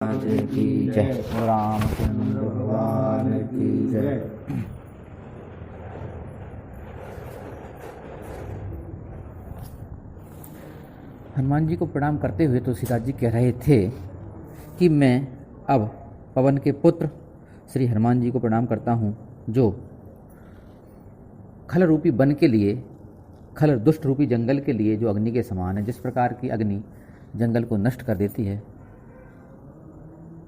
आज की जय। रामचंद्र भगवान की जय। हनुमान जी को प्रणाम करते हुए तुलसीदास जी कह रहे थे कि मैं अब पवन के पुत्र श्री हनुमान जी को प्रणाम करता हूँ, जो खल रूपी वन के लिए, खल दुष्ट रूपी जंगल के लिए जो अग्नि के समान है। जिस प्रकार की अग्नि जंगल को नष्ट कर देती है,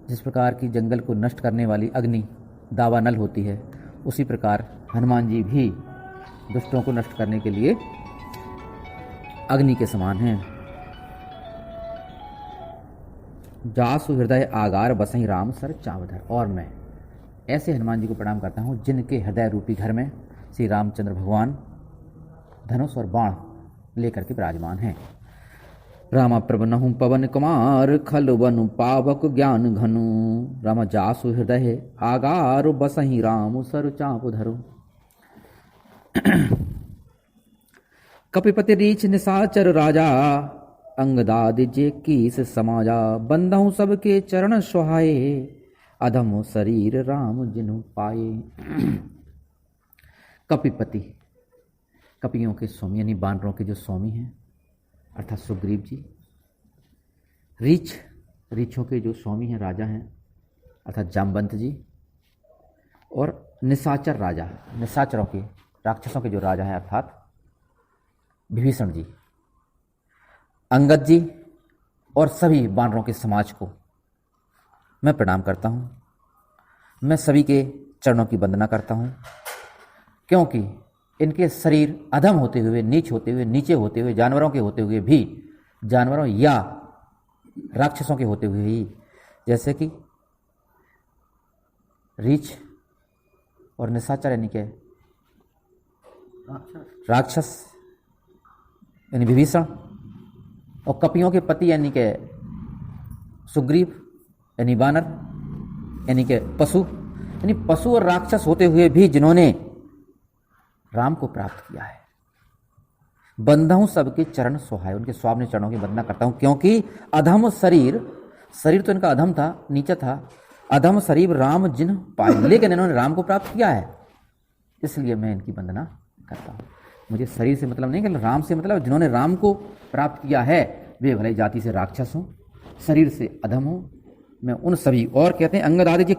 जिस प्रकार की जंगल को नष्ट करने वाली अग्नि दावानल होती है, उसी प्रकार हनुमान जी भी दुष्टों को नष्ट करने के लिए अग्नि के समान हैं। जासु हृदय आगार बसई राम सर चावधर। और मैं ऐसे हनुमान जी को प्रणाम करता हूँ जिनके हृदय रूपी घर में श्री रामचंद्र भगवान धनुष और बाण लेकर के विराजमान हैं। रामा प्रभु पवन कुमार खल बनु पावक ज्ञान घनु। राम जासु हृदय आगार बसहि राम सर चाप धरु। कपिपति रीछ निशाचर राजा अंगदादि जे कीस समाजा। बंधहु सबके चरण सुहाए अधम शरीर राम जिन्हु पाए। कपिपति, कपियों के स्वामी यानी बानरों के जो स्वामी हैं अर्थात सुग्रीव जी। रीछ, रीछों के जो स्वामी हैं, राजा हैं अर्थात जामवंत जी। और निशाचर राजा, निशाचरों के, राक्षसों के जो राजा हैं अर्थात विभीषण जी, अंगद जी और सभी बानरों के समाज को मैं प्रणाम करता हूँ। मैं सभी के चरणों की वंदना करता हूँ, क्योंकि इनके शरीर अधम होते हुए, नीच होते हुए, नीचे होते हुए, जानवरों के होते हुए भी, जानवरों या राक्षसों के होते हुए ही, जैसे कि रीछ और निशाचर यानी के राक्षस यानी विभीषण, और कपियों के पति यानी के सुग्रीव यानी वानर यानी के पशु, यानी पशु और राक्षस होते हुए भी जिन्होंने राम को प्राप्त किया है। बंधहूं सबके चरण सुहाए, उनके स्वामी चरणों की वंदना करता हूं, क्योंकि अधम शरीर, शरीर तो इनका अधम था, नीचा था, अधम शरीर राम जिन पाए, लेकिन इन्होंने राम को प्राप्त किया है, इसलिए मैं इनकी वंदना करता हूं। मुझे शरीर से मतलब नहीं, कि राम से मतलब जिन्होंने राम को प्राप्त किया है वे भले जाति से राक्षस हों, शरीर से अधम हो, मैं उन सभी, और कहते हैं अंगद आदि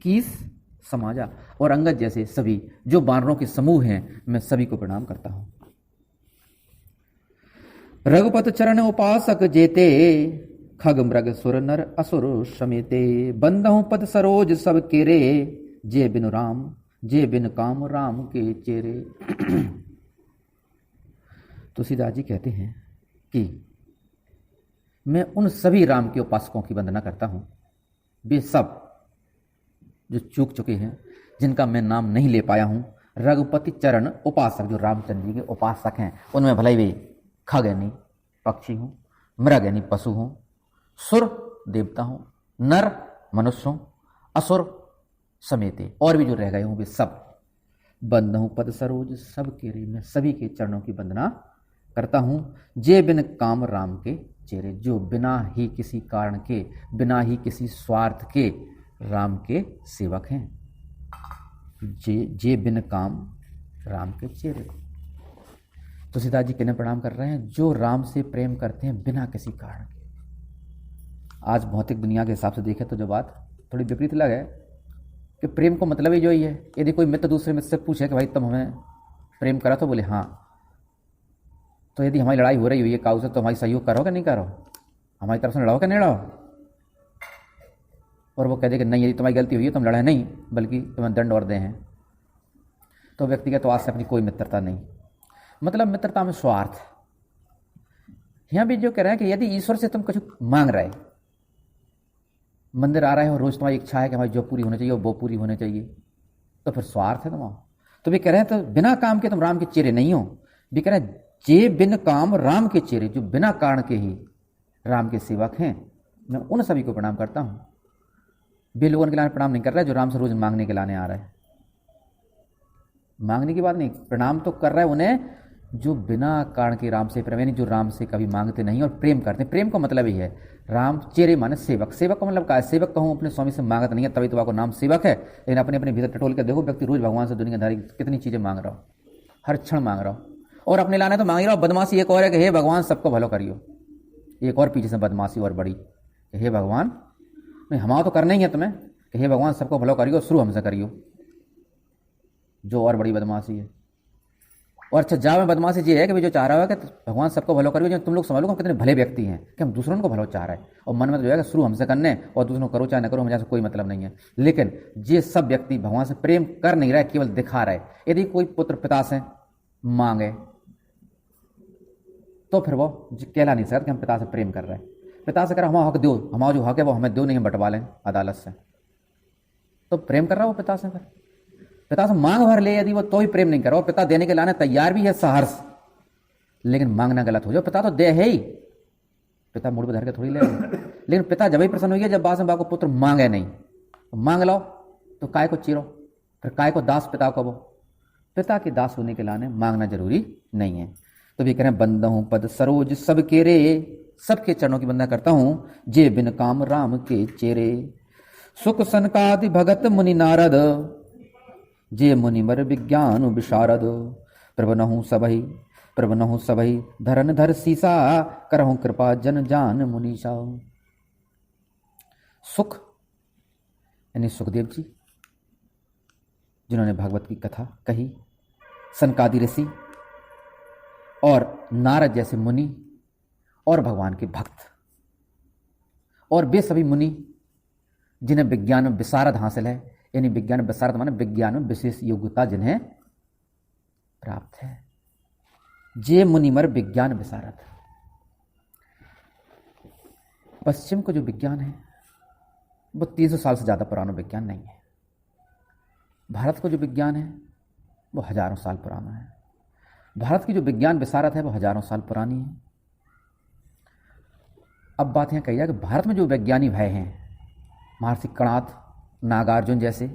कीस समाजा, और अंगद जैसे सभी जो बानरों के समूह हैं, मैं सभी को प्रणाम करता हूं। रघुपत चरण उपासक जेते खग मृग सुर नर असुर समेते। बंधहु पद सरोज सब केरे जे बिनु राम, जे बिन काम राम के चेरे। तुलसीदास जी कहते हैं कि मैं उन सभी राम के उपासकों की वंदना करता हूं, वे सब जो चूक चुके हैं, जिनका मैं नाम नहीं ले पाया हूं। रघुपति चरण उपासक, जो रामचंद्र जी के उपासक हैं, उनमें भले वे खग यानी पक्षी हों, मृग यानी पशु हों, सुर देवता हों, नर मनुष्य हों, असुर समेते और भी जो रह गए हों वे सब। बंधहु पद सरोज सब के रे, मैं सभी के चरणों की वंदना करता हूं। जे बिन काम राम के चेरे, जो बिना ही किसी कारण के, बिना ही किसी स्वार्थ के राम के सेवक हैं। जे बिन काम राम के चेरे। तुलसीदास जी किन्हें प्रणाम कर रहे हैं? जो राम से प्रेम करते हैं बिना किसी कारण के। आज भौतिक दुनिया के हिसाब से देखें तो जो बात थोड़ी विपरीत लगे कि प्रेम को मतलब ही जो ही है। यदि कोई मित्र दूसरे मित्र से पूछे कि भाई तुम हमें प्रेम करा, तो बोले हाँ, तो यदि हमारी लड़ाई हो रही हुई है काऊ से, तो हमारी सहयोग करो कि नहीं करो, हमारी तरफ से लड़ाओ कि नहीं लड़ाओ। और वो कह दे कि नहीं, यदि तुम्हारी गलती हुई है तुम लड़े नहीं, बल्कि तुम्हें दंड और दे हैं, तो व्यक्तिगत वाद से अपनी कोई मित्रता नहीं। मतलब मित्रता में स्वार्थ। यहाँ भी जो कह रहे हैं कि यदि ईश्वर से तुम कुछ मांग रहे, मंदिर आ रहे हो, रोज तुम्हारी इच्छा है कि हमारी जो पूरी होनी चाहिए वो पूरी होनी चाहिए, तो फिर स्वार्थ है तुम्हारा। तो वे कह रहे हैं तो बिना काम के तुम राम के चेहरे नहीं हो। वे कह रहे हैं जे बिन काम राम के चेहरे, जो बिना कारण के ही राम के सेवक हैं, मैं उन सभी को प्रणाम करता हूं। वे लोगों के लाने प्रणाम नहीं कर रहे जो राम से रोज मांगने के लाने आ रहे हैं। मांगने की बात नहीं, प्रणाम तो कर रहे हैं उन्हें जो बिना कारण के राम से प्रेम, यानी जो राम से कभी मांगते नहीं और प्रेम करते। प्रेम का मतलब ही है राम चेरे माने सेवक। सेवक का मतलब क्या है? सेवक कहूँ अपने स्वामी से मांगत नहीं है, तभी तो आपको नाम सेवक है। लेकिन अपने अपने भीतर टटोल के देखो, व्यक्ति रोज भगवान से दुनियादारी कितनी चीजें मांग रहा हो, हर क्षण मांग रहा हो, और अपने लाने तो मांग ही रहा हो। बदमाशी एक और है कि हे भगवान सबको भलो करियो, एक और पीछे से बदमाशी और बड़ी, हे भगवान नहीं हमारा तो करना ही है तुम्हें, कि हे भगवान सबको भलो करियो, शुरू हमसे करियो, जो और बड़ी बदमाशी है। और अच्छा जा में बदमाशी ये है कि जो चाह रहा है कि भगवान सबको भलो करियो, जो तुम लोग समझ लो हम कितने भले व्यक्ति हैं कि हम दूसरों को भलो चाह रहे हैं, और मन में तो जो है कि शुरू हमसे करने और दूसरों को करो चाहे न करो, मुझे कोई मतलब नहीं है। लेकिन ये सब व्यक्ति भगवान से प्रेम कर नहीं रहे, केवल दिखा रहे। यदि कोई पुत्र पिता से मांगे तो फिर वो कहला नहीं सकता कि हम पिता से प्रेम कर रहे हैं। पिता से कह रहा हमारा हक दो, हमारा जो हक है वो हमें दो, नहीं हम बंटवा लें अदालत से, तो प्रेम कर रहा वो पिता से। फिर पिता से मांग भर ले यदि वो तो ही प्रेम नहीं कर रहा, पिता देने के लाने तैयार भी है सहर्ष, लेकिन मांगना गलत हो जाए। पिता तो दे है ही, पिता मूड पर धर के थोड़ी ले, लेकिन पिता जब ही प्रसन्न हुई है जब बाद में बाप को पुत्र मांगे नहीं। तो मांग लो तो काय को चीरो, फिर काय को दास पिता को। वो पिता के दास होने के लाने मांगना जरूरी नहीं है। तो भी कह रहे हैं बंदा हूं पद सरोज सबके रे, सबके चरणों की वंदना करता हूं, जे बिन काम राम के चेरे। सुख सनकादि भगत मुनि नारद, जे मुनिवर विज्ञान विशारद। प्रभनहु सबहि प्रभनहु सबहि धरन धर सीसा, करहु कृपा जन जान मुनीषा। सुख यानी सुखदेव जी जिन्होंने भागवत की कथा कही, सनकादि ऋषि और नारद जैसे मुनि और भगवान के भक्त, और वे सभी मुनि जिन्हें विज्ञान में विशारद हासिल है, यानी विज्ञान में विशारद माने विज्ञान में विशेष योग्यता जिन्हें प्राप्त है। जे मुनिमर विज्ञान विशारद। पश्चिम का जो विज्ञान है वो 300 साल से ज्यादा पुराना विज्ञान नहीं है। भारत का जो विज्ञान है वो हजारों साल पुराना है। भारत की जो विज्ञान विशारद है वो हजारों साल पुरानी है। अब बात यहां कही जाए कि भारत में जो वैज्ञानिक भय हैं, महर्षि कणाद, नागार्जुन जैसे,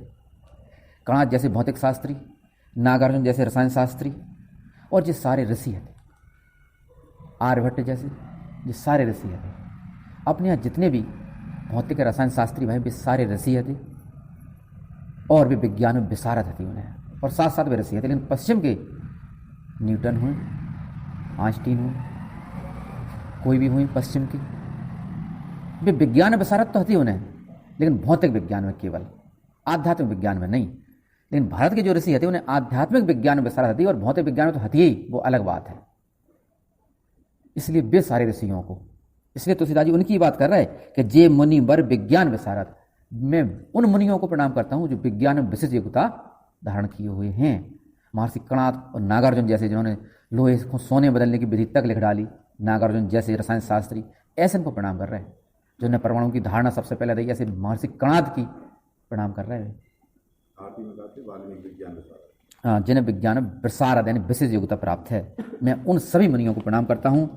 कणाद जैसे भौतिक शास्त्री, नागार्जुन जैसे रसायन शास्त्री, और ये सारे ऋषि हैं, आर्यभट्ट जैसे, ये सारे ऋषि हैं। अपने यहाँ जितने भी भौतिक रसायन शास्त्री भाई वे सारे ऋषि थे, और वे विज्ञान में विशारद थे उन्हें, और साथ साथ वे ऋषि थे। लेकिन पश्चिम के न्यूटन हुए, आइंस्टीन हुए, कोई भी हुई पश्चिम की, वे विज्ञान में विशारद तो थी उन्हें, लेकिन भौतिक विज्ञान में केवल, आध्यात्मिक विज्ञान में नहीं। लेकिन भारत के जो ऋषि थे उन्हें आध्यात्मिक विज्ञान में विशारद थी, और भौतिक विज्ञान में तो हती ही, वो अलग बात है। इसलिए वे सारे ऋषियों को, इसलिए तुलसीदास जी उनकी बात कर रहे हैं कि जे मुनि वर विज्ञान विशारद। मैं उन मुनियों को प्रणाम करता हूं जो विज्ञान में विशेष योग्यता धारण किए हुए हैं। महर्षि कणाद और नागार्जुन जैसे जिन्होंने लोहे को सोने बदलने की विधि तक लिख डाली, नागार्जुन जैसे रसायन शास्त्री, ऐसे इनको प्रणाम कर रहे हैं। जिन्होंने परमाणु की धारणा सबसे पहले दी, ऐसे महर्षि कणाद की प्रणाम कर रहे हैं। हाँ, जिन्हें विज्ञान में विशारद यानी विशेष योग्यता प्राप्त है, मैं उन सभी मुनियों को प्रणाम करता हूँ।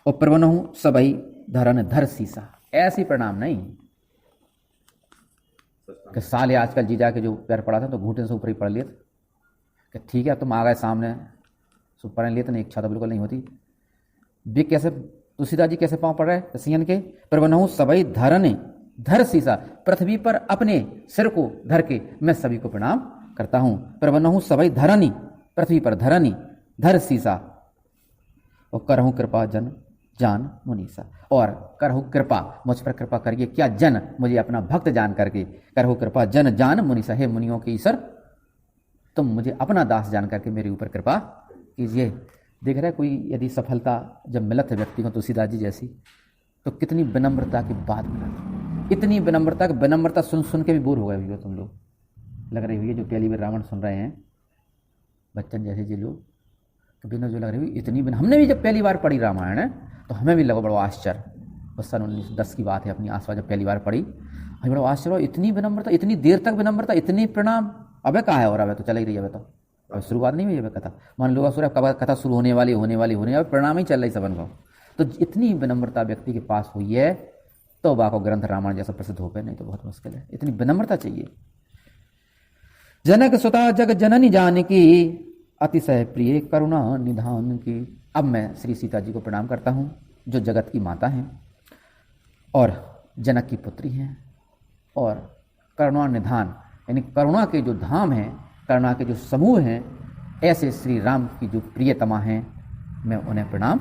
और प्रवनहु सबई धरन धर सीसा, ऐसी प्रणाम नहीं कि साले आजकल जीजा के जो पैर पड़ा था तो घूंटे से ऊपर ही पढ़ लिए कि ठीक है तुम आ गए सामने सो पढ़ लिए, तो नहीं, इच्छा तो बिल्कुल नहीं होती। वे कैसे, तुलसीदास जी कैसे पाँव पड़ रहे हैं सियन के? प्रवनहु सबई धरन धर सीसा, पृथ्वी पर अपने सिर को धर के मैं सभी को प्रणाम करता हूं। प्रवनहु सबई धरनी, पृथ्वी पर धरनी, धर सीसा, और करहु कृपा जन जान मुनीसा, और करहु कृपा, मुझ पर कृपा करिए, क्या जन, मुझे अपना भक्त जान करके, करहु कृपा जन जान मुनीसा, हे मुनियों के ईश्वर तुम मुझे अपना दास जान करके मेरे ऊपर कृपा कीजिए। देख रहे कोई यदि सफलता जब मिलत है व्यक्ति को, तुलसीदास जी जैसी, तो कितनी विनम्रता की बात मिलत, इतनी विनम्रता, विनम्रता सुन सुन के भी बोर हो गए हुए तुम लोग, लग रही हुई है जो पहली बार रावण सुन रहे हैं, बच्चन जैसे जी लोग, तो बिना जो लग रही हुई इतनी हमने भी जब पहली बार पढ़ी रामायण है तो हमें भी लगा बड़ा आश्चर्य, बस सन 1910 की बात है, अपनी आसपास जब पहली बार पढ़ी हमें बड़ा आश्चर्य, इतनी विनम्रता, इतनी देर तक विनम्रता, इतनी प्रणाम। अबे कहाँ है, और अबे तो चल ही रही है, अबे तो अब शुरुआत नहीं हुई है कथा, मान लो कथा शुरू होने वाली, अब प्रणाम ही चल रही सबन को। तो इतनी विनम्रता व्यक्ति के पास हुई है तो बाको ग्रंथ रामायण जैसा प्रसिद्ध हो पाए, नहीं तो बहुत मुश्किल है, इतनी विनम्रता चाहिए। जनक सुता जग जननी जानकी, अतिशय प्रिय करुणा निधान की। अब मैं श्री सीता जी को प्रणाम करता हूँ, जो जगत की माता हैं और जनक की पुत्री हैं, और करुणा निधान यानी करुणा के जो धाम हैं, करुणा के जो समूह हैं, ऐसे श्री राम की जो प्रियतमा हैं, मैं उन्हें प्रणाम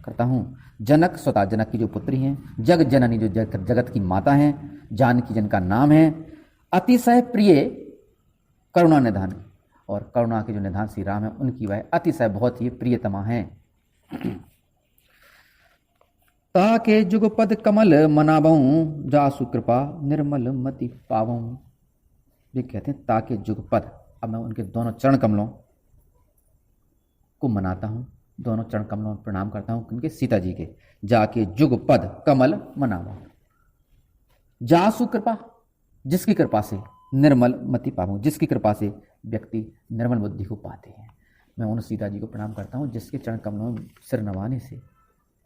करता हूँ। जनक स्वतः जनक की जो पुत्री हैं, जग जननी जो जगत की माता हैं, जानकी जिनका नाम है, अतिशय प्रिय करुणा निधान, और करुणा के जो निधान श्री राम है उनकी वह अतिशय बहुत ही प्रियतमा हैं। ताके जुगपद कमल मनाबऊं, जासु कृपा निर्मल मति पावऊं। ये कहते हैं ताके जुगपद। अब मैं उनके दोनों चरण कमलों को मनाता हूँ, दोनों चरण कमलों में प्रणाम करता हूँ, उनके सीता जी के। जाके जुगपद कमल मनाबऊं, जासु कृपा, जिसकी कृपा से निर्मल मति पावऊं, जिसकी कृपा से व्यक्ति निर्मल बुद्धि को पाते हैं। मैं उन सीता जी को प्रणाम करता हूँ जिसके चरण कमलों में सिर नवाने से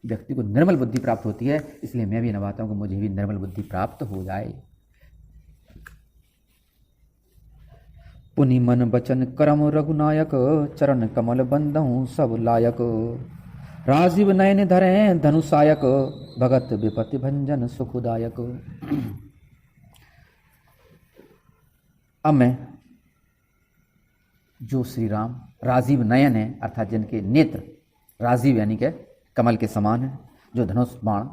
व्यक्ति को निर्मल बुद्धि प्राप्त होती है। इसलिए मैं भी नवाता हूँ कि मुझे भी निर्मल बुद्धि प्राप्त हो जाए। पुनि मन बचन करम रघुनायक, चरण कमल बंदहूँ सब लायक। राजीव नयन धरे धनुषायक, भगत विपति भंजन सुखदायक। अब मैं जो श्री राम राजीव नयन है, अर्थात जिनके नेत्र राजीव यानी के कमल के समान है, जो धनुष बाण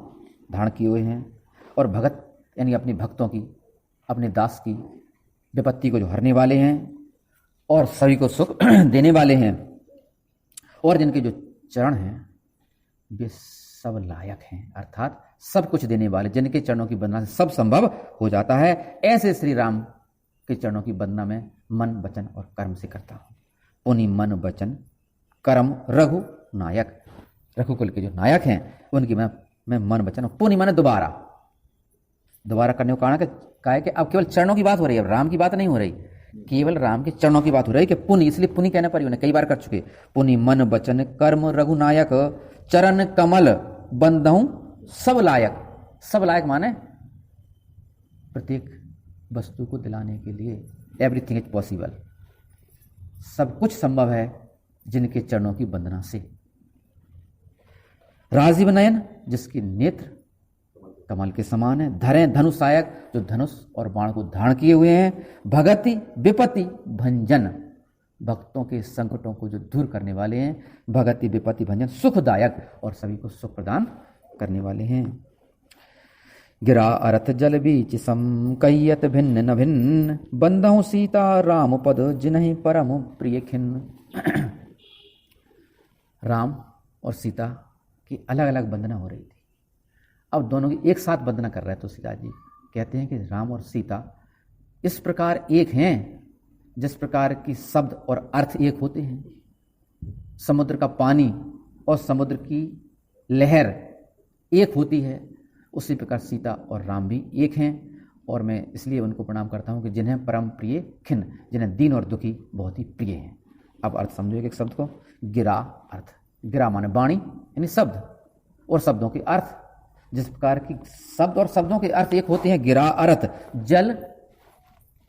धारण किए हुए हैं, और भगत यानी अपने भक्तों की, अपने दास की विपत्ति को जो हरने वाले हैं और सभी को सुख देने वाले हैं, और जिनके जो चरण हैं वे सब लायक हैं, अर्थात सब कुछ देने वाले, जिनके चरणों की वंदना से सब संभव हो जाता है। ऐसे श्री राम के चरणों की वंदना में मन वचन और कर्म से करता हूँ। पुनि मन वचन कर्म रघु नायक, रघुकुल के जो नायक हैं उनकी मैं मन वचन, पुनि मन दोबारा करने को कारण कहा है कि अब केवल चरणों की बात हो रही है, राम की बात नहीं हो रही, केवल राम के चरणों की बात हो रही है कि पुनि, इसलिए पुनि कहने पर उन्हें कई बार कर चुके। पुनि मन वचन कर्म रघुनायक, चरण कमल बंदहूं सब लायक। सब लायक माने प्रत्येक वस्तु को दिलाने के लिए, एवरीथिंग इज पॉसिबल, सब कुछ संभव है जिनके चरणों की वंदना से। राजीव नयन, जिसके नेत्र कमल के समान है, धरे धनुषायक, जो धनुष और बाण को धारण किए हुए हैं, भगति विपत्ति भंजन, भक्तों के संकटों को जो दूर करने वाले हैं, भगति विपत्ति भंजन सुखदायक, और सभी को सुख प्रदान करने वाले हैं। गिरा अरथ जल बीच सम कहियत भिन्न न भिन्न, बंदहु सीता राम पद जिन्हि परम प्रिय खिन्न। राम और सीता की अलग अलग वंदना हो रही थी, अब दोनों की एक साथ वंदना कर रहे हैं। तो सीता जी कहते हैं कि राम और सीता इस प्रकार एक हैं जिस प्रकार की शब्द और अर्थ एक होते हैं। समुद्र का पानी और समुद्र की लहर एक होती है, उसी प्रकार सीता और राम भी एक हैं। और मैं इसलिए उनको प्रणाम करता हूँ कि जिन्हें परम प्रिय खिन्न, जिन्हें दीन और दुखी बहुत ही प्रिय हैं। अब अर्थ समझो एक शब्द को। गिरा अर्थ, गिरा माने वाणी यानी शब्द, और शब्दों के अर्थ, जिस प्रकार की शब्द और शब्दों के अर्थ एक होते हैं। गिरा अर्थ जल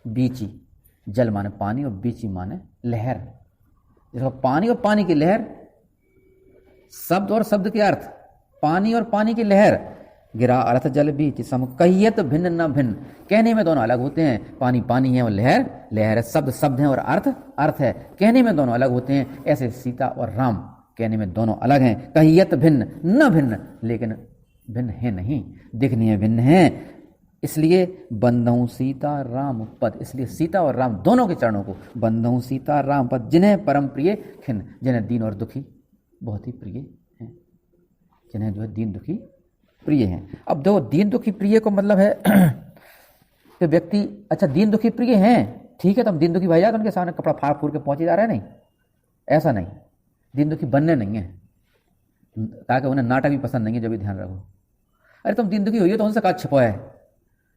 बीची, जल माने पानी और बीची माने लहर। जैसे पानी और पानी की लहर, शब्द और शब्द के अर्थ, पानी और पानी की लहर। गिरा अर्थ जल बीच सम कहियत भिन्न न भिन्न, कहने में दोनों अलग होते हैं। पानी पानी है और लहर लहर है, शब्द शब्द है और अर्थ अर्थ है, कहने में दोनों अलग होते हैं। ऐसे सीता और राम कहने में दोनों अलग हैं। कहियत भिन्न न भिन्न, लेकिन भिन्न है नहीं, दिखने में भिन्न है। इसलिए बंदहूं सीता राम पद, इसलिए सीता और राम दोनों के चरणों को बंदहूं सीता राम पद जिन्हें परम प्रिय खिन्न, जिन्हें दीन और दुखी बहुत ही प्रिय हैं, जिन्हें जो है दीन दुखी प्रिय हैं। अब दो दीन दुखी प्रिय को मतलब है कि व्यक्ति, अच्छा दीन दुखी प्रिय हैं, ठीक है, तो हम दीन दुखी भाई जाते उनके सामने कपड़ा फाड़ फूड़ के पहुंचे जा रहे हैं, नहीं, ऐसा नहीं। दीन दुखी बनने नहीं है, ताकि उन्हें नाटक भी पसंद नहीं है, जो भी ध्यान रखो। अरे तुम दीन दुखी हुई हो तो उनसे कहा छुपा है,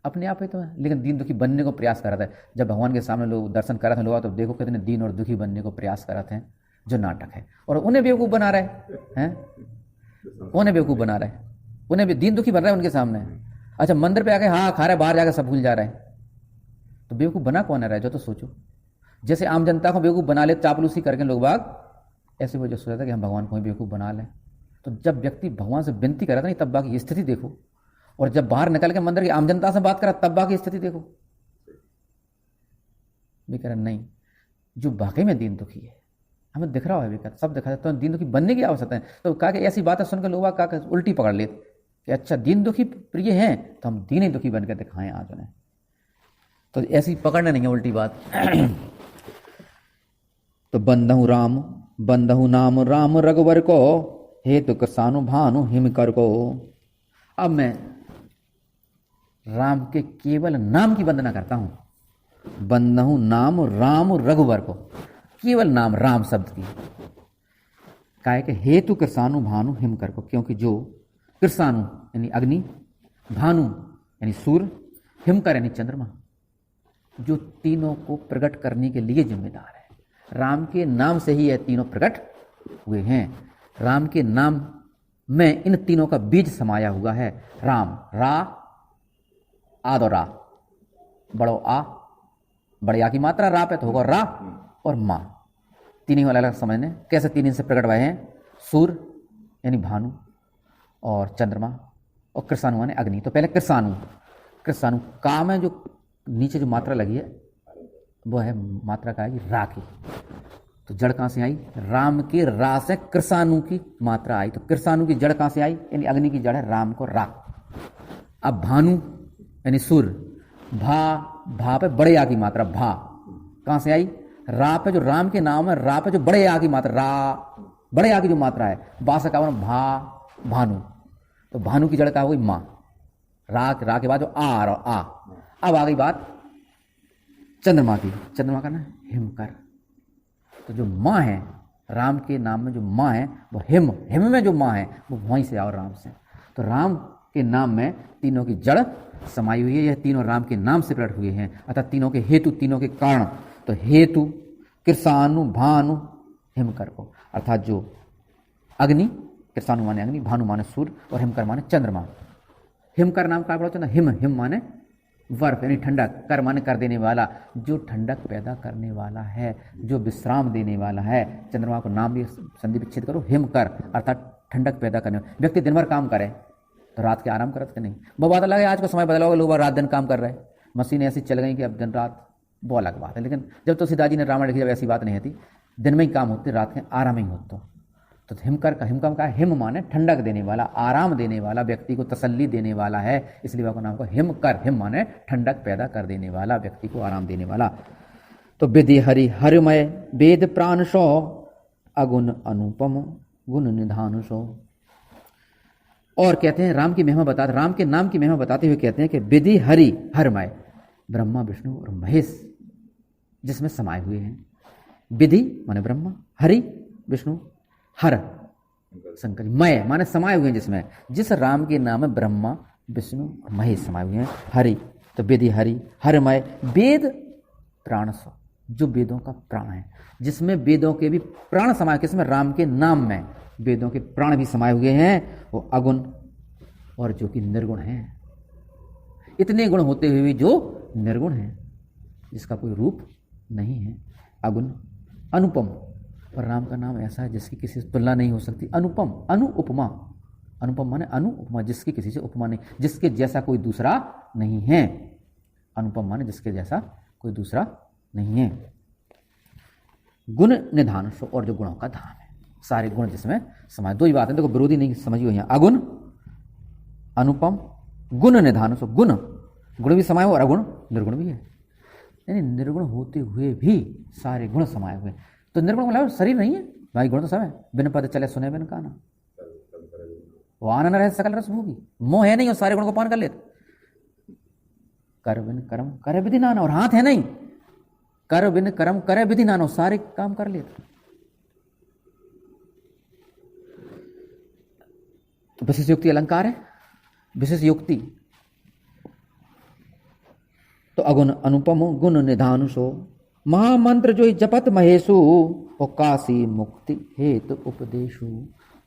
अपने आप ही तो है, लेकिन दीन दुखी बनने को प्रयास कर रहा था। जब भगवान के सामने लोग दर्शन कर रहे थे लोग, तो देखो कितने दीन और दुखी बनने को प्रयास कर रहे थे, जो नाटक है। और उन्हें बेवकूफ़ बना रहे हैं, उन्हें बेवकूफ़ बना रहे हैं, उन्हें भी दीन दुखी बन रहे हैं उनके सामने। अच्छा मंदिर पे आके हाँ खा रहे, बाहर जाकर सब भूल जा रहे हैं, तो बेवकूफ़ बना कौन रहा है? जो तो सोचो, जैसे आम जनता को बेवकूफ़ बना ले चापलूसी करके लोग बाग, ऐसे वो जो सोचा था कि हम भगवान को ही बेवकूफ़ बना लें। तो जब व्यक्ति भगवान से विनती करा था नहीं, तब बाकी की स्थिति देखो, और जब बाहर निकल के मंदिर की आम जनता से बात करा तब बाकी स्थिति देखो। भी कह रहा नहीं, जो वाकई में दीन दुखी है, हमें दिख रहा है, भी सब दिखा है, तो दीन दुखी बनने की आवश्यकता है। तो कहा कि ऐसी बातें सुनकर लोग कहा उल्टी पकड़ लेते कि अच्छा दीन दुखी प्रिय हैं तो हम दीन ही दुखी बनकर दिखाएं आज उन्हें। तो ऐसी पकड़ना नहीं है उल्टी बात। तो बंधु राम बंधु नाम राम रघुवर को, हेतु कृसानु भानु हिमकर को। अब मैं राम के केवल नाम की वंदना करता हूं। बंधु नाम राम रघुवर को, केवल नाम राम शब्द की। काहे के हेतु कृसानु भानु हिमकर को, क्योंकि जो कृसानु यानी अग्नि, भानु यानी सूर्य, हिमकर यानी चंद्रमा, जो तीनों को प्रकट करने के लिए जिम्मेदार है। राम के नाम से ही यह तीनों प्रकट हुए हैं। राम के नाम में इन तीनों का बीज समाया हुआ है। राम, रा, आद और रा, बड़ो आ, बड़े आ की मात्रा रा पे तो होगा रा और माँ, तीन ही अलग अलग समझने कैसे तीन से प्रकट हुए हैं। सूर्य यानी भानु और चंद्रमा और कृसानु यानी अग्नि। तो पहले कृसानु, कृसानु का में जो नीचे जो मात्रा लगी है वो है मात्रा का है रा की। तो जड़ कहाँ से आई? राम के रा से कृसानु की मात्रा आई। तो कृसानु की जड़ कहाँ से आई? यानी अग्नि की जड़ है राम को रा। अब भानु यानी सूर्य, भा पे बड़े आ की मात्रा भा कहाँ से आई? रा पे जो राम के नाम है, रा पे जो बड़े आ की मात्रा, रा बड़े आ की जो मात्रा है, बा से का भा भानु। तो भानु की जड़ का हो गई माँ, रा के बाद जो आ और आ। अब आ गई बात चंद्रमा की। चंद्रमा का ना हिमकर। तो जो माँ है राम के नाम में, जो माँ है वो हिम, हिम में जो माँ है वो वहीं से आओ राम से। तो राम के नाम में तीनों की जड़ समाई हुई है। यह तीनों राम के नाम से प्रकट हुए हैं, अर्थात तीनों के हेतु, तीनों के कारण। तो हेतु कृसानु भानु हिमकर को, अर्थात जो अग्नि, कृसानु माने अग्नि, भानु माने सूर्य और हिमकर माने चंद्रमा। हिमकर नाम का पड़ा हिम, हिम माने वर्फ यानी ठंडक, कर माने कर देने वाला, जो ठंडक पैदा करने वाला है, जो विश्राम देने वाला है। चंद्रमा को नाम भी संधि विच्छेद करो, हिमकर अर्थात ठंडक पैदा करने वाला। व्यक्ति दिन भर काम करे तो रात के आराम करते नहीं। वो बात अलग है, आज का समय बदला होगा, लोग रात दिन काम कर रहे हैं, मशीनें ऐसी चल गई कि अब दिन रात, वो अलग बात है। लेकिन जब तो सीताजी ने रामायण लिखी, जब ऐसी बात नहीं होती, दिन में ही काम होती, रात के आराम ही होता। तो हिमकर का, हिमकम का हिम माने ठंडक देने वाला, आराम देने वाला, व्यक्ति को तसल्ली देने वाला है, इसलिए वह नाम को हिमकर। हिम माने ठंडक पैदा कर देने वाला, व्यक्ति को आराम देने वाला। तो विधि हरि हरिमय वेद प्राण सो, अगुण अनुपम गुण निधान सो। और कहते हैं राम की महिमा बताते, राम के नाम की महिमा बताते हुए कहते हैं कि विधि हरि हरमय, ब्रह्मा विष्णु और महेश जिसमें समाये हुए हैं। विधि माने ब्रह्मा, हरि विष्णु, हर शंकर, मय माने समाये हुए हैं जिसमें, जिस राम के नाम में ब्रह्मा विष्णु और महेश समाये हुए हैं। हरि तो विधि हरि हरमय वेद प्राण सो, जो वेदों का प्राण है, जिसमें वेदों के भी प्राण समाये, किसमें? राम के नाम में वेदों के प्राण भी समाये हुए हैं। वो अगुण और जो कि निर्गुण हैं, इतने गुण होते हुए भी जो निर्गुण है, जिसका कोई रूप नहीं है। अगुण अनुपम, और राम का नाम ऐसा है जिसकी किसी से तुलना नहीं हो सकती। अनुपम, अनु उपमा, अनुपम माने अनु उपमा, जिसकी किसी से उपमा नहीं, जिसके जैसा कोई दूसरा नहीं है। अनुपम माने जिसके जैसा कोई दूसरा नहीं है। गुण निधान सो, और जो गुणों का धाम है, सारे गुण जिसमें समाये। दो ही बात है, देखो विरोधी नहीं समझी हुई है। अगुण अनुपम गुण निधान सो, गुण गुण भी समाये और अगुण निर्गुण भी है, यानी निर्गुण होते हुए भी सारे गुण समाये हुए। तो निर्गुण मतलब शरीर नहीं है भाई, गुण तो सब है। बिन पद चले सुने बिन काना, वो आनंद रहे सकल रस भोगी। मोह है नहीं और सारे गुण को पान कर लेते। कर बिन कर्म करे विधि नाना, और हाथ है नहीं, कर बिन कर्म करे विधि नाना, सारे काम कर लेते। तो विशेष युक्ति अलंकार है, विशेष युक्ति। तो अगुण अनुपम गुण निधान सो, महामंत्र जो जपत महेशु, और काशी मुक्ति हेतु उपदेशु।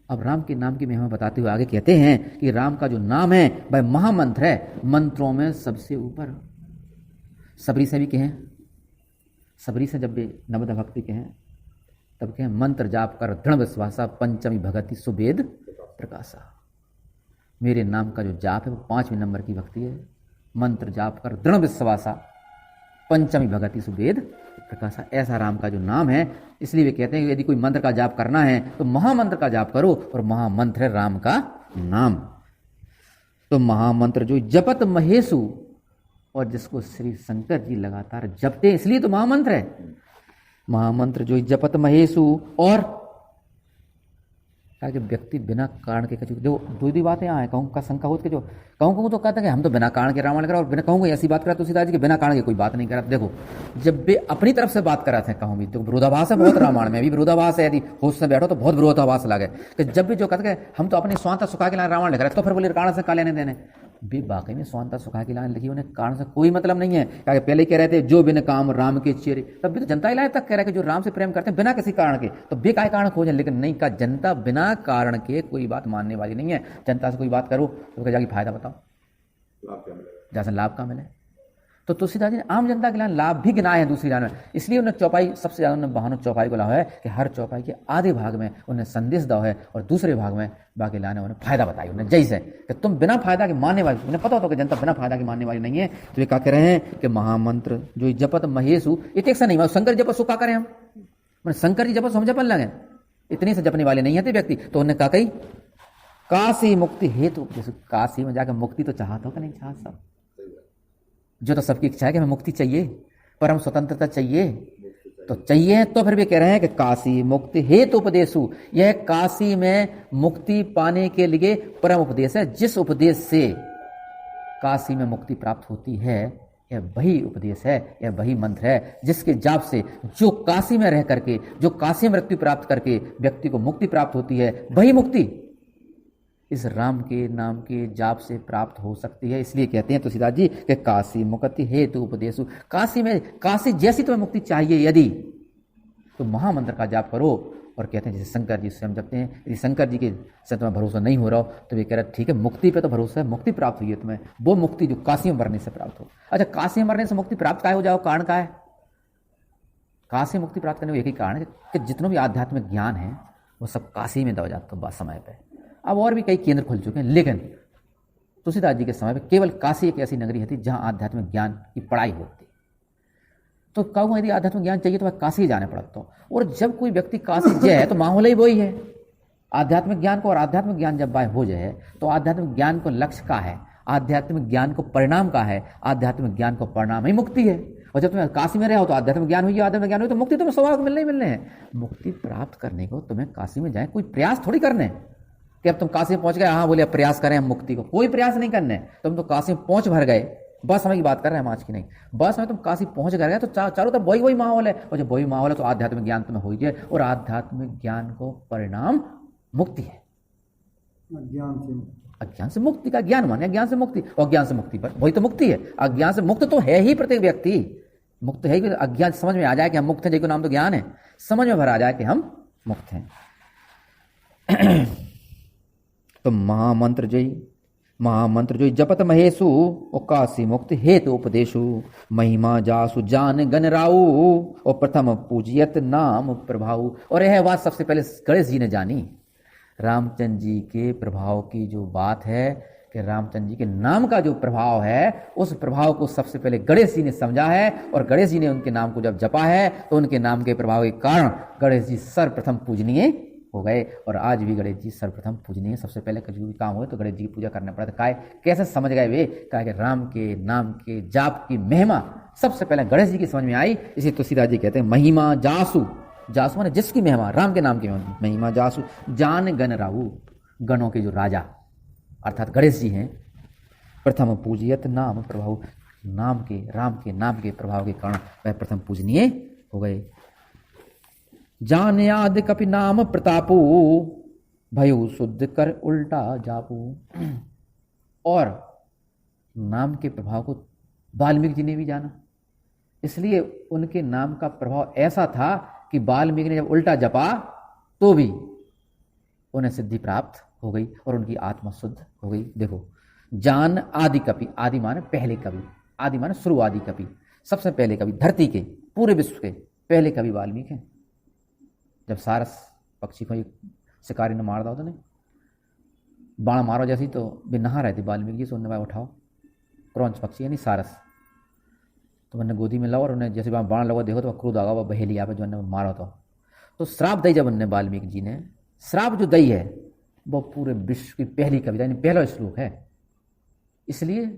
अब राम के नाम की महिमा बताते हुए आगे कहते हैं कि राम का जो नाम है वह महामंत्र है, मंत्रों में सबसे ऊपर। सबरी से भी कहें, सबरी से जब वे नवद भक्ति के हैं तब कहें मंत्र जाप कर दृढ़ विश्वासा पंचमी भगति सुवेद प्रकाशा। मेरे नाम का जो जाप है वो 5वें नंबर की भक्ति है। मंत्र जाप कर दृढ़ विश्वासा पंचमी भगति सुवेद प्रकाशा, ऐसा राम का जो नाम है। इसलिए वे कहते हैं कि यदि कोई मंत्र का जाप करना है तो महामंत्र का जाप करो, और महामंत्र है राम का नाम। तो महामंत्र जो जपत महेशु, और जिसको श्री शंकर जी लगातार जपते इसलिए तो महामंत्र है। महामंत्र जो जपत महेशु, और कि व्यक्ति बिना कारण के जो दो बातें यहाँ है, कहूँ का शंका हो के जो कहूँ तो कहता है कि हम तो बिना कारण के रामायण करा, और बिना कहूँ ऐसी बात करा तुलसीदास जी कि बिना कारण के कोई बात नहीं करा। देखो जब वे अपनी तरफ से बात कराते हैं कहूँ भी तो विरोधाभास है बहुत, रामायण में भी विरोधाभास है। यदि होश से बैठो तो बहुत विरोधाभास लगे कि जब भी जो कहते हैं हम तो अपनी स्वांता सुखा के लाए रामायण लिख रहे, तो फिर बोले कारण से का लेने देने। भी वाकई में स्वांता सुखा की लाइन लिखी, उन्हें कारण से कोई मतलब नहीं है। क्या पहले कह रहे थे जो बिन काम राम के चेहरे, तब भी तो जनता इलाज तक कह रहा है कि जो राम से प्रेम करते हैं बिना किसी कारण के, तो बेकार कारण खोजें। लेकिन नहीं कहा, जनता बिना कारण के कोई बात मानने वाली नहीं है। जनता से कोई बात करो तो जाके फायदा बताओ, जैसे लाभ का मिले। तो तुलसीदास जी ने आम जनता के लिए लाभ भी गिनाए हैं दूसरी लाइन में। इसलिए उन्हें चौपाई सबसे ज्यादा उन्होंने बहानो चौपाई को लाया है कि हर चौपाई के आधे भाग में उन्हें संदेश दाव है, और दूसरे भाग में बाकी लाने उन्हें फायदा बताई। उन्हें जैसे कि तुम बिना फायदा के मानने वाली, उन्हें पता होता कि जनता बिना फायदा के मानने वाली नहीं है। तो ये क्या कह रहे हैं कि महामंत्र जो जपत महेशु, एक से नहीं, शंकर जपत सो क्या करें हम, मैंने शंकर जी जपत हम जपन लगे, इतनी से जपने वाले नहीं थे व्यक्ति। तो उन्हें कहा कही काशी मुक्ति हेतु, काशी में जाकर मुक्ति तो चाहता हो कि नहीं चाहता सब, जो तो सबकी इच्छा है कि हमें मुक्ति चाहिए, परम स्वतंत्रता चाहिए, तो चाहिए। तो फिर भी कह रहे हैं कि काशी मुक्ति हेतु उपदेशु, यह काशी में मुक्ति पाने के लिए परम उपदेश है। जिस उपदेश से काशी में मुक्ति प्राप्त होती है यह वही उपदेश है, यह वही मंत्र है जिसके जाप से जो काशी में रह करके, जो काशी में मृत्यु प्राप्त करके व्यक्ति को मुक्ति प्राप्त होती है, वही मुक्ति इस राम के नाम के जाप से प्राप्त हो सकती है। इसलिए कहते हैं तुलसीदास जी कि काशी मुक्ति हेतु उपदेशु, काशी में, काशी जैसी तुम्हें मुक्ति चाहिए यदि तो महामंत्र का जाप करो। और कहते हैं जैसे शंकर जी से हम जपते हैं, यदि शंकर जी के से तुम्हें भरोसा नहीं हो रहा हो तो वे कह रहे ठीक है मुक्ति पे तो भरोसा है, मुक्ति प्राप्त हुई है तुम्हें, वो मुक्ति जो काशी में मरने से प्राप्त हो। अच्छा काशी में मरने से मुक्ति प्राप्त काय हो जाओ, कारण का है? काशी में मुक्ति प्राप्त करने का एक ही कारण है कि जितना भी आध्यात्मिक ज्ञान है वो सब काशी में दो जाता है समय पर। अब और भी कई केंद्र खुल चुके हैं, लेकिन तुलसीदास जी के समय पे केवल काशी एक ऐसी नगरी थी जहां आध्यात्मिक ज्ञान की पढ़ाई होती। तो कहूँ यदि आध्यात्मिक ज्ञान चाहिए तो वह काशी जाने पड़ता। और जब कोई व्यक्ति काशी जाए तो माहौल ही वही है आध्यात्मिक ज्ञान को। और आध्यात्मिक ज्ञान जब वाय हो जाए तो आध्यात्मिक ज्ञान को लक्ष्य का है, आध्यात्मिक ज्ञान को परिणाम का है, आध्यात्मिक ज्ञान को परिणाम ही मुक्ति है। और जब तुम काशी में रहे हो तो आध्यात्मिक ज्ञान हुई, आध्यात्मिक ज्ञान हुई तो मुक्ति तुम्हें स्वभाव मिलने ही मिलने हैं। मुक्ति प्राप्त करने को तुम्हें काशी में जाए, कोई प्रयास थोड़ी करने कि अब तुम काशी में पहुंच गए, हाँ बोले अब प्रयास करें हम मुक्ति को, कोई प्रयास नहीं करने। तुम तो काशी में पहुंच भर गए, बस समय की बात कर रहे हैं हम आज की नहीं, बस में तुम काशी पहुंच गए तो चारों तरफ वही माहौल है। और जब वही माहौल है तो आध्यात्मिक ज्ञान तुम्हें हो जाए, और आध्यात्मिक ज्ञान को परिणाम मुक्ति है। अज्ञान से मुक्ति का ज्ञान माने ज्ञान से मुक्ति, और ज्ञान से मुक्ति पर वही तो मुक्ति है। अज्ञान से मुक्त तो है ही प्रत्येक व्यक्ति, मुक्त है कि अज्ञान समझ में आ जाए कि हम मुक्त हैं, जिसको नाम तो ज्ञान है, समझ में भर आ जाए कि हम मुक्त हैं। तो महामंत्र जय जपत महेशु, और काशी मुक्त हेतु उपदेशु, महिमा जासु जान गण राऊ, और प्रथम पूजियत नाम प्रभाऊ। और यह बात सबसे पहले गणेश जी ने जानी, रामचंद्र जी के प्रभाव की जो बात है कि रामचंद्र जी के नाम का जो प्रभाव है उस प्रभाव को सबसे पहले गणेश जी ने समझा है। और गणेश जी ने उनके नाम को जब जपा है तो उनके नाम के प्रभाव के कारण गणेश जी सर्वप्रथम पूजनीय हो गए। और आज भी गणेश जी सर्वप्रथम पूजनीय, सबसे पहले कभी भी काम हुए तो गणेश जी की पूजा करना पड़ा था। कैसे समझ गए वे? कहा कि राम के नाम के जाप की महिमा सबसे पहले गणेश जी की समझ में आई। इसी तुलसीदास जी कहते हैं महिमा जासु, जासु माने जिसकी महिमा, राम के नाम की महिमा जासु जान गण राहु, गणों के जो राजा अर्थात गणेश जी हैं। प्रथम पूजियत नाम प्रभाव, नाम के, राम के नाम के प्रभाव के कारण वह प्रथम पूजनीय हो गए। जान याद कपि नाम प्रतापू, भयु शुद्ध कर उल्टा जापू। और नाम के प्रभाव को वाल्मीकि जी ने भी जाना, इसलिए उनके नाम का प्रभाव ऐसा था कि वाल्मीकि ने जब उल्टा जपा तो भी उन्हें सिद्धि प्राप्त हो गई और उनकी आत्मा शुद्ध हो गई। देखो जान आदि कपि, आदि माने पहले कवि, आदि माने शुरुआती कवि, सबसे पहले कवि, धरती के पूरे विश्व के पहले कवि वाल्मीकि हैं। जब सारस पक्षी को एक शिकारी ने मार दिया, तो नहीं बाण मारो जैसी, तो वे नहा रहे थे वाल्मीकि जी से, उन्होंने भाई उठाओ क्रौंच पक्षी यानी सारस, तो मैंने गोदी में लाओ और उन्हें जैसे वहाँ बाण लगा, देखो तो क्रोध आ गया, वह बहेली यहाँ पे जो उन्हें मारो तो श्राप दई जब उन्होंने वाल्मीकि जी ने, श्राप जो दई है वो पूरे विश्व की पहली कविता यानी पहला श्लोक है, इसलिए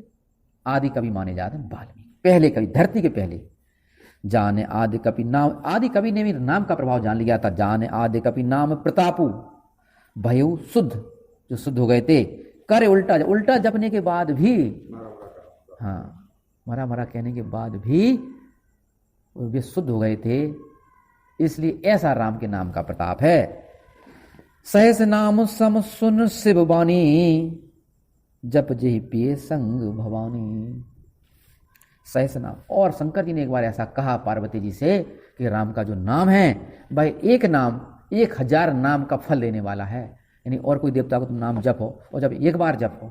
आदि कवि माने जाते हैं वाल्मीकि, पहले कवि, धरती के पहले। जाने आदि कवि नाम, आदि कवि ने भी नाम का प्रभाव जान लिया था। जाने आदि कवि नाम प्रतापु भयु शुद्ध, जो शुद्ध हो गए थे, करे उल्टा, उल्टा जपने के बाद भी, हाँ मरा मरा कहने के बाद भी वे शुद्ध हो गए थे, इसलिए ऐसा राम के नाम का प्रताप है। सहस नाम सम सुन शिव बानी, जप जही पिए संग भवानी। सहस नाम, और शंकर जी ने एक बार ऐसा कहा पार्वती जी से कि राम का जो नाम है भाई, एक नाम 1000 नाम का फल देने वाला है, यानी और कोई देवता को तुम नाम जपो और जब एक बार जपो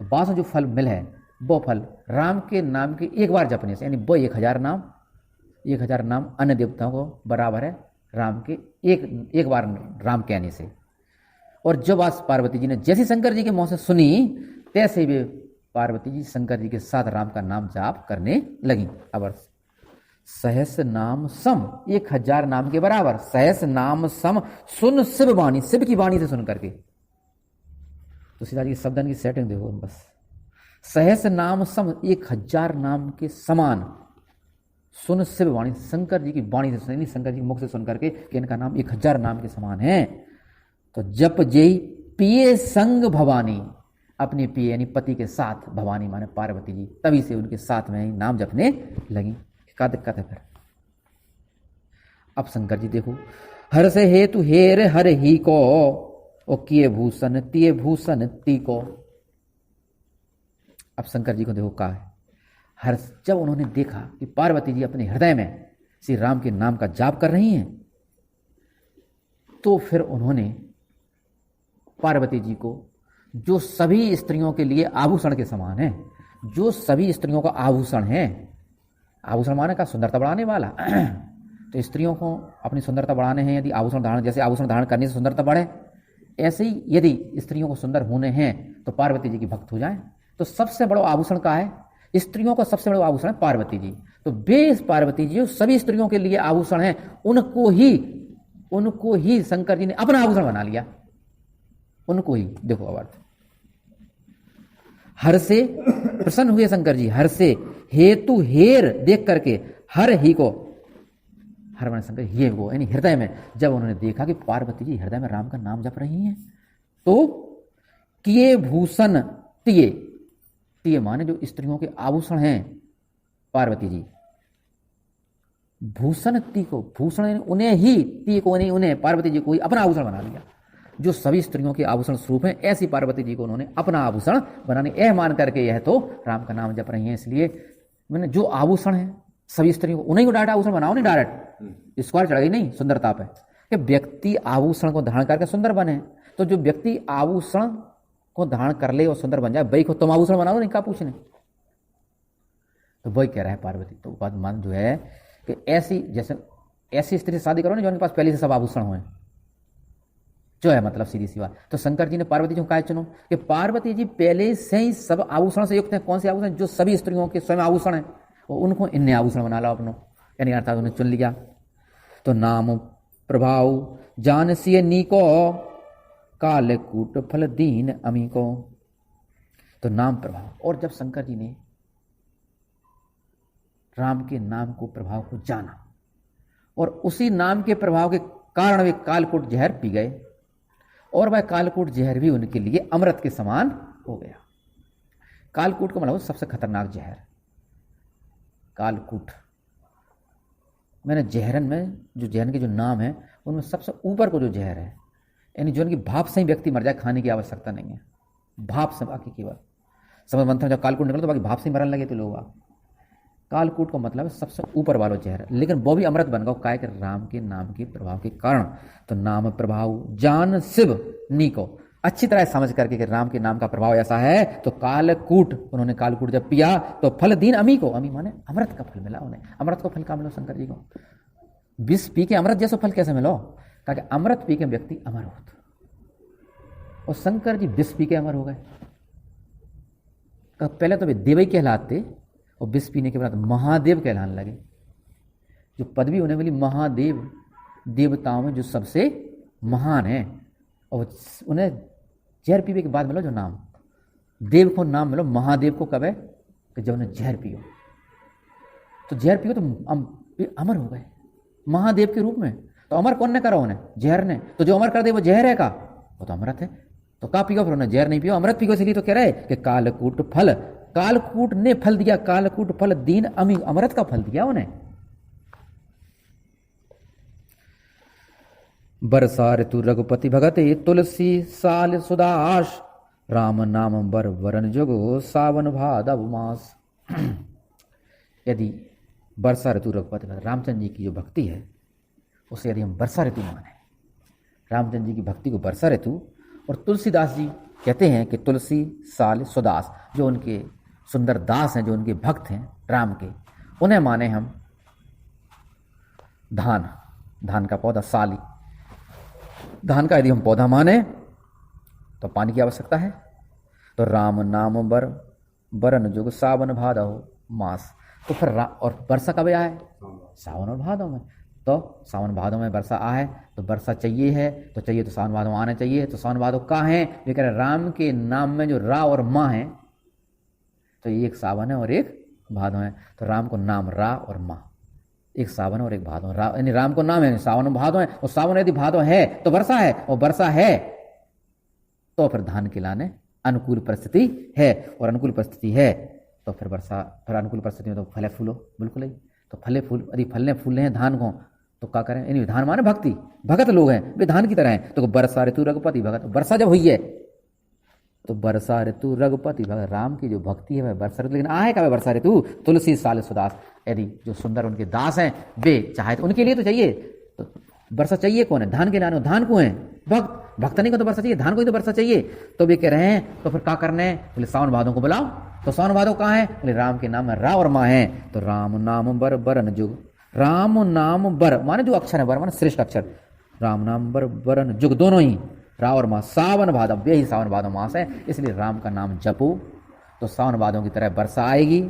तो बाद में जो फल मिल है वो फल राम के नाम के एक बार जपने से, यानी वो 1000 नाम अन्य देवताओं को बराबर है राम के एक बार राम कहने से। और जब आज पार्वती जी ने जैसी शंकर जी के मुंह से सुनी, तैसे वे पार्वती जी शंकर जी के साथ राम का नाम जाप करने लगी। अब सहस नाम सम, 1000 नाम के बराबर, सहस नाम सम सुन शिव वाणी, शिव की वाणी से सुन करके। तो सीधा जी शब्दन की सेटिंग देखो बस, सहस नाम सम 1000 नाम के समान, सुन शिव वाणी, शंकर जी की वाणी से सुनी, शंकर जी के मुख से सुन करके कि इनका नाम 1000 नाम के समान है। तो जप जय पिए संग भवानी, अपने पिए यानी पति के साथ, भवानी माने पार्वती जी, तभी से उनके साथ में नाम जपने लगी। क्या दिक्कत है फिर? अब शंकर जी देखो, हर से हेतु हेर हर ही को, ओ किए भूषण तिये भूषण ती को। अब शंकर जी को देखो कहा है, हर जब उन्होंने देखा कि पार्वती जी अपने हृदय में श्री राम के नाम का जाप कर रही हैं, तो फिर उन्होंने पार्वती जी को, जो सभी स्त्रियों के लिए आभूषण के समान है, जो सभी स्त्रियों का आभूषण है, आभूषण माने का सुंदरता बढ़ाने वाला तो स्त्रियों को अपनी सुंदरता बढ़ाने हैं, यदि आभूषण धारण, जैसे आभूषण धारण करने से सुंदरता बढ़े, ऐसे ही यदि स्त्रियों को सुंदर होने हैं तो पार्वती जी की भक्त हो जाएं। तो सबसे बड़ा आभूषण का है, स्त्रियों का सबसे बड़ा आभूषण है पार्वती जी। तो बेस पार्वती जी सभी स्त्रियों के लिए आभूषण है, उनको ही शंकर जी ने अपना आभूषण बना लिया, उनको ही। देखो अब अर्थ, हर से प्रसन्न हुए शंकर जी, हर से हेतु हेर देख करके, हर ही को, हर मन शंकर ये वो यानी हृदय में, जब उन्होंने देखा कि पार्वती जी हृदय में राम का नाम जप रही हैं, तो किए भूषण तिये, तिये माने जो स्त्रियों के आभूषण हैं पार्वती जी, भूषण ती को, भूषण उन्हें ही, ती को नहीं उन्हें, पार्वती जी को ही अपना आभूषण बना लिया। जो सभी स्त्रियों के आभूषण स्वरूप हैं, ऐसी पार्वती जी को उन्होंने अपना आभूषण बनाने, यह मान करके यह तो राम का नाम जप रही हैं। इसलिए मैंने जो आभूषण है सभी स्त्रियों को, उन्हीं को डायरेक्ट आभूषण बनाओ, नहीं डायरेक्ट स्क्वायर चढ़ गई नहीं सुंदरता पे, कि व्यक्ति आभूषण को धारण करके सुंदर बने। तो जो व्यक्ति आभूषण को धारण कर ले और सुंदर बन जाए, वही को तुम आभूषण बनाओ, नहीं क्या पूछने। तो वही कह रहा है पार्वती। तो बात मान जो है कि ऐसी स्त्री से शादी करो ना जो उनके पास पहले से सब आभूषण हुए, जो है मतलब सीधी सी बात। तो शंकर जी ने पार्वती जी को कहा चुनो कि पार्वती जी पहले से ही सब आभूषण से युक्त हैं। कौन से आभूषण? जो सभी स्त्रियों के स्वयं आभूषण हैं, और उनको इन्हें आभूषण बना लो अपनो, यानी अर्थात उन्हें चुन लिया। तो नाम प्रभाव जान सिय नीको, कालकूट फल दीन अमी को। तो नाम प्रभाव, और जब शंकर जी ने राम के नाम को प्रभाव को जाना, और उसी नाम के प्रभाव के कारण वे कालकूट जहर पी गए, और वह कालकूट जहर भी उनके लिए अमृत के समान हो गया। कालकूट का मतलब सबसे खतरनाक जहर कालकूट। मैंने जहरन में, जो जहरन के जो नाम है उनमें सबसे ऊपर को जो जहर है, यानी जो उनकी भाप से ही व्यक्ति मर जाए, खाने की आवश्यकता नहीं है, भाप से बाकी की बात समझ मंथन जब कालकूट निकला तो बाकी भाप से मरने लगे थे लोग। कालकूट का मतलब है सबसे ऊपर वाला जहर, लेकिन वो भी अमृत बन गया काय के राम के नाम के प्रभाव के कारण। तो नाम प्रभाव जान शिव नी को, अच्छी तरह समझ करके कि राम के नाम का प्रभाव ऐसा है, तो कालकूट, उन्होंने कालकूट जब पिया तो फल दीन अमी को, अमी माने अमृत का फल मिला उन्हें। अमृत को फल कहाँ मिलो शंकर जी को? विष पी के अमृत जैसा फल कैसे मिलो? कहा कि अमृत पी के व्यक्ति अमर होता, और शंकर जी विष पी के अमर हो गए। पहले तो वे देव ही कहलाते, और विष पीने के बाद महादेव कहलाने लगे। जो पदवी उन्हें मिली महादेव, देवताओं में जो सबसे महान है, और उन्हें जहर पीने के बाद मिलो जो नाम, देव को नाम मिलो, महादेव को कब है कि जब उन्हें जहर पियो, तो जहर पियो तो अमर हो गए महादेव के रूप में। तो अमर कौन ने करा उन्हें? जहर ने। तो जो अमर कर दे वो जहर है का? वो तो अमृत है। तो का पियो? फिर उन्हें जहर नहीं पियो, अमृत पियो। इसलिए तो कह रहे कि कालकूट फल, कालकूट ने फल दिया, कालकूट फल दीन अमी, अमृत का फल दिया उन्हें। बरसा ऋतु रघुपति भगते, तुलसी साल सुदास, राम नाम बर वरन जुगो, सावन भादव मास। यदि वर्षा ऋतु रघुपति भगत, रामचंद्र जी की जो भक्ति है उसे यदि हम वर्षा ऋतु माने, रामचंद्र जी की भक्ति को वर्षा ऋतु, और तुलसीदास जी कहते हैं कि तुलसी साल सुदास, जो उनके सुंदर दास हैं, जो उनके भक्त हैं राम के, उन्हें माने हम धान, धान का पौधा साली, धान का यदि हम पौधा माने तो पानी की आवश्यकता है। तो राम नाम बर बरन जुग, सावन भादव मास। तो फिर और वर्षा कब आया है? सावन और भादव में। तो सावन भादव में वर्षा आ है, तो वर्षा चाहिए है, तो चाहिए तो सावन भादव आना चाहिए। तो सावन भादव कहाँ है? ये कह रहे राम के नाम में जो रा और माँ है, तो एक सावन है और एक भादव है। तो राम को नाम रा और माँ, एक सावन और एक भादव, यानी राम को नाम है, सावन भादव है, और सावन यदि भादव है तो वर्षा है, और वर्षा है तो फिर धान खिलाने अनुकूल परिस्थिति है, और अनुकूल परिस्थिति है तो फिर वर्षा, फिर अनुकूल परिस्थिति में तो फले फूलो, बिल्कुल ही। तो फले फूल, यदि फलने फूलने हैं धान को, तो क्या करें? यानी धान माने भक्ति, भगत लोग हैं, वे धान की तरह हैं। तो वर्षा ऋतु रघुपति भगत, वर्षा जब हुई है तो वर्षा ऋतु रघुपति भगत, राम की जो भक्ति है वह वर्षा ऋतु। लेकिन आए का वर्षा ऋतु? तुलसी साल सुदास, यदि जो सुंदर उनके दास हैं वे चाहे तो उनके लिए तो चाहिए, तो वर्षा चाहिए कौन है? धान के लाने, धान को है भक्त, भक्त नहीं को तो वर्षा चाहिए, धान को ही तो वर्षा चाहिए। तो वे कह रहे हैं तो फिर क्या करना है? बोले सावन भादों को बुलाओ। तो सावन भादव कहाँ है? बोले राम के नाम में रा और माँ है। तो राम नाम बर बरन जुग, राम नाम बर माने जो अक्षर है, बर माने श्रेष्ठ अक्षर, राम नाम बर बरन जुग, दोनों ही रा और माँ, सावन भादव, यही सावन भादव मास है, इसलिए राम का नाम जपो। तो सावन भादों की तरह वर्षा आएगी,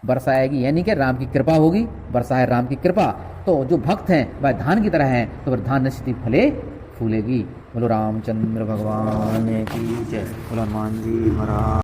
वर्षा आएगी यानी कि राम की कृपा होगी, वर्षा है राम की कृपा। तो जो भक्त हैं वह धान की तरह हैं, तो फिर धान निश्चित फले फूलेगी। बोलो रामचंद्र भगवान की जय, बोलो हनुमान जी महाराज।